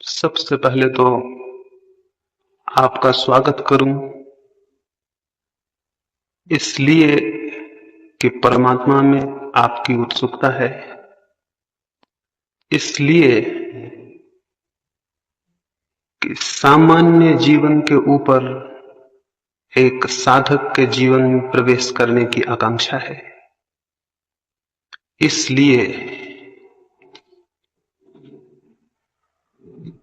सबसे पहले तो आपका स्वागत करूं इसलिए कि परमात्मा में आपकी उत्सुकता है, इसलिए कि सामान्य जीवन के ऊपर एक साधक के जीवन में प्रवेश करने की आकांक्षा है, इसलिए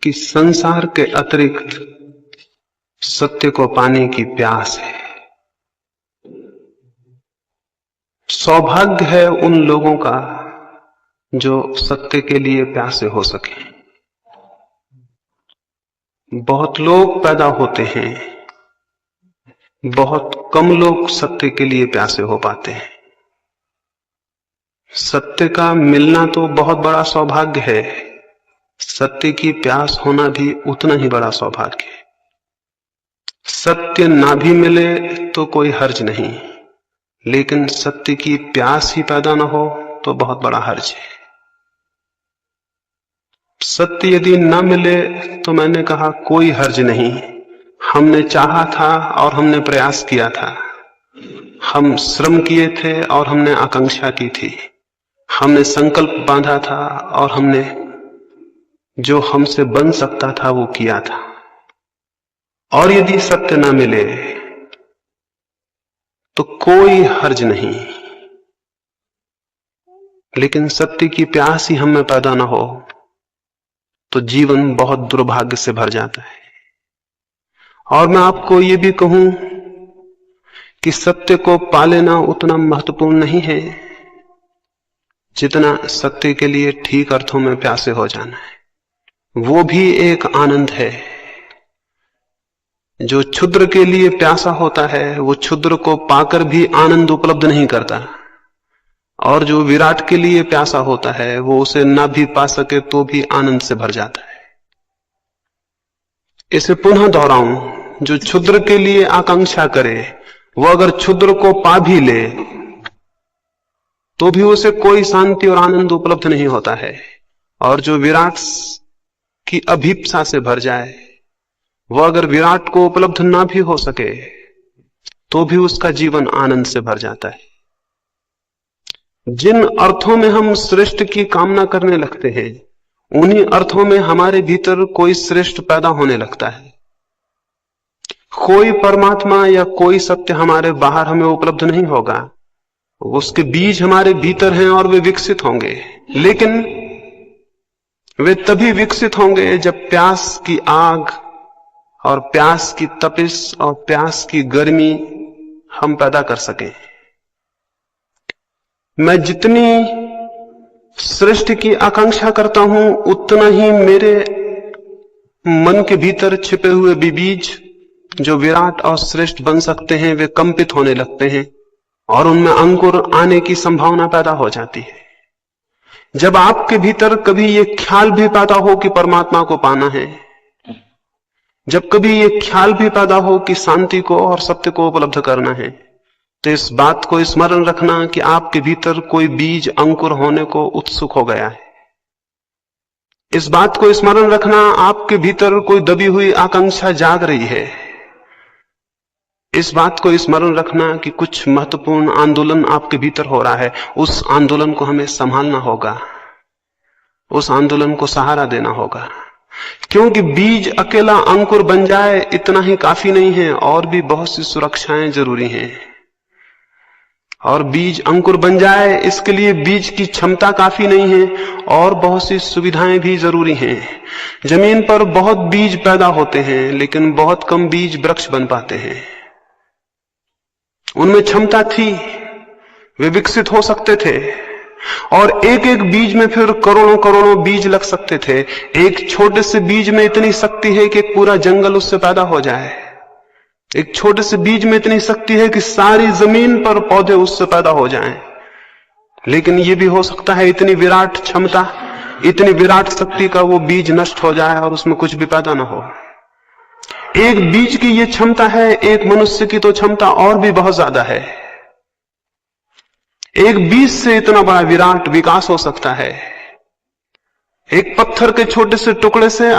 कि संसार के अतिरिक्त सत्य को पाने की प्यास है। सौभाग्य है उन लोगों का जो सत्य के लिए प्यासे हो सके। बहुत लोग पैदा होते हैं, बहुत कम लोग सत्य के लिए प्यासे हो पाते हैं। सत्य का मिलना तो बहुत बड़ा सौभाग्य है, सत्य की प्यास होना भी उतना ही बड़ा सौभाग्य है। सत्य ना भी मिले तो कोई हर्ज नहीं, लेकिन सत्य की प्यास ही पैदा ना हो तो बहुत बड़ा हर्ज है। सत्य यदि ना मिले तो मैंने कहा कोई हर्ज नहीं, हमने चाहा था और हमने प्रयास किया था, हम श्रम किए थे और हमने आकांक्षा की थी, हमने संकल्प बांधा था और हमने जो हमसे बन सकता था वो किया था। और यदि सत्य ना मिले तो कोई हर्ज नहीं, लेकिन सत्य की प्यास ही हम में पैदा ना हो तो जीवन बहुत दुर्भाग्य से भर जाता है। और मैं आपको ये भी कहूं कि सत्य को पा लेना उतना महत्वपूर्ण नहीं है जितना सत्य के लिए ठीक अर्थों में प्यासे हो जाना है। वो भी एक आनंद है। जो क्षुद्र के लिए प्यासा होता है वो क्षुद्र को पाकर भी आनंद उपलब्ध नहीं करता, और जो विराट के लिए प्यासा होता है वो उसे ना भी पा सके तो भी आनंद से भर जाता है। इसे पुनः दोहराऊं, जो क्षुद्र के लिए आकांक्षा करे वो अगर क्षुद्र को पा भी ले तो भी उसे कोई शांति और आनंद उपलब्ध नहीं होता है, और जो विराट की अभीप्सा से भर जाए वो अगर विराट को उपलब्ध ना भी हो सके तो भी उसका जीवन आनंद से भर जाता है। जिन अर्थों में हम श्रेष्ठ की कामना करने लगते हैं उन्हीं अर्थों में हमारे भीतर कोई श्रेष्ठ पैदा होने लगता है। कोई परमात्मा या कोई सत्य हमारे बाहर हमें उपलब्ध नहीं होगा, उसके बीज हमारे भीतर हैं और वे विकसित होंगे, लेकिन वे तभी विकसित होंगे जब प्यास की आग और प्यास की तपिश और प्यास की गर्मी हम पैदा कर सकें। मैं जितनी श्रेष्ठ की आकांक्षा करता हूं उतना ही मेरे मन के भीतर छिपे हुए बीज जो विराट और श्रेष्ठ बन सकते हैं वे कंपित होने लगते हैं और उनमें अंकुर आने की संभावना पैदा हो जाती है। जब आपके भीतर कभी ये ख्याल भी पैदा हो कि परमात्मा को पाना है, जब कभी ये ख्याल भी पैदा हो कि शांति को और सत्य को उपलब्ध करना है, तो इस बात को स्मरण रखना कि आपके भीतर कोई बीज अंकुर होने को उत्सुक हो गया है। इस बात को स्मरण रखना आपके भीतर कोई दबी हुई आकांक्षा जाग रही है। इस बात को स्मरण रखना कि कुछ महत्वपूर्ण आंदोलन आपके भीतर हो रहा है, उस आंदोलन को हमें संभालना होगा, उस आंदोलन को सहारा देना होगा। क्योंकि बीज अकेला अंकुर बन जाए इतना ही काफी नहीं है, और भी बहुत सी सुरक्षाएं जरूरी हैं। और बीज अंकुर बन जाए इसके लिए बीज की क्षमता काफी नहीं है, और बहुत सी सुविधाएं भी जरूरी हैं। जमीन पर बहुत बीज पैदा होते हैं लेकिन बहुत कम बीज वृक्ष बन पाते हैं। उनमें क्षमता थी, वे विकसित हो सकते थे, और एक एक बीज में फिर करोड़ों करोड़ों बीज लग सकते थे। एक छोटे से बीज में इतनी शक्ति है कि पूरा जंगल उससे पैदा हो जाए। एक छोटे से बीज में इतनी शक्ति है कि सारी जमीन पर पौधे उससे पैदा हो जाएं। लेकिन यह भी हो सकता है इतनी विराट क्षमता, इतनी विराट शक्ति का वो बीज नष्ट हो जाए और उसमें कुछ भी पैदा ना हो। एक बीज की ये क्षमता है, एक मनुष्य की तो क्षमता और भी बहुत ज्यादा है। एक बीज से इतना बड़ा विराट विकास हो सकता है। एक पत्थर के छोटे से टुकड़े से